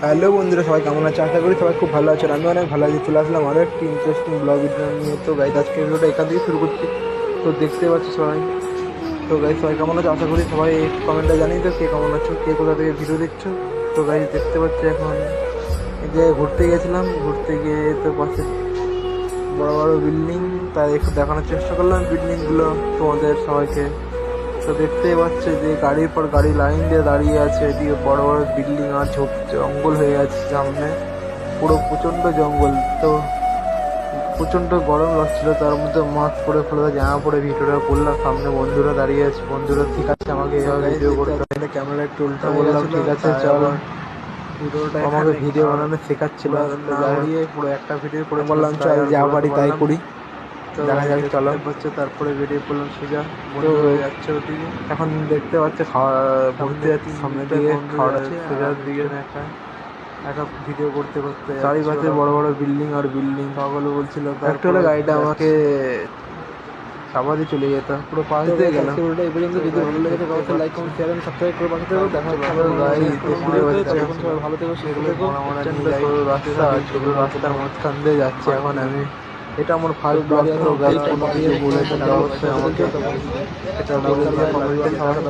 Hello বন্ধুরা, সবাই কেমন আছে? আশা করি সবাই খুব ভালো আছেন। আমি অনেক ভালো আছি। চলে আসলাম আরও একটি ইন্টারেস্টিং ব্লগ ভিডিও নিয়ে। তো গাইজ আজকে ভিডিওটা এখান থেকে শুরু করছি। তো দেখতে পাচ্ছি সবাই। তো গাইজ সবাই কেমন আছে? আশা করি সবাই কমেন্টে জানিয়ে তো কে কেমন আছো, কে কোথা থেকে ভিডিও দেখছো। তো গাইজ দেখতে পাচ্ছি এখন এই যে ঘুরতে গেছিলাম, ঘুরতে গিয়ে তো পাশে বড় বড় বিল্ডিং, তাই একটু দেখানোর চেষ্টা করলাম বিল্ডিংগুলো তোমাদের সবাইকে। তো দেখতেই পাচ্ছে যে গাড়ির পর গাড়ি লাইন দিয়ে দাঁড়িয়ে আছে, এদিকে বড় বড় বিল্ডিং আর জঙ্গল হয়ে আছে সামনে, পুরো প্রচণ্ড জঙ্গল। তো প্রচণ্ড গরম লাগছিল, তার মধ্যে মাস্ক পরে খোলা জামা পরে ভিডিওটা করলাম। সামনে বন্ধুরা দাঁড়িয়ে আছে, বন্ধুরা ঠিক আছে আমাকে এভাবে ভিডিও করতে হবে, ক্যামেরা একটু উল্টা বললাম ঠিক আছে চল। ভিডিওটা আমাকে ভিডিও বানানো শেখাচ্ছিল, না উড়িয়ে পুরো একটা ভিডিও করে বললাম চল যা পারি তাই করি, দেখা যাক চলো হচ্ছে। তারপরে বেরিয়ে পড়লাম সোজা, তো যাচ্ছে ওদিকে। এখন দেখতে পাচ্ছে খাওয়া ঘুরতে যাচ্ছি সামনের দিকে, খাওয়ার আছে সোজার দিকে একটা একটা ভিডিও করতে করতে চারিপাশে বড় বড় বিল্ডিং আর বিল্ডিং। সকলে বলছিল একটা হলে গাড়িটা আমাকে সাবাদি চলে যেত, পুরো পাশ দিয়ে গেলাম। এই পর্যন্ত যদি ভালো লেগে থাকে অবশ্যই like comment share and subscribe করে পাশে থাকো। দেখা হচ্ছে এখন সবাই ভালো থেকো, সুস্থ থেকো। রাস্তা ছোট রাস্তার মাঝখান দিয়ে যাচ্ছি এখন আমি। এটা আমার ফার্স্ট ব্লগ, তো গাইজ কোনো কিছু বলেছেন অবশ্যই আমাকে এটা বলে দিয়ে কমেন্টে সাথে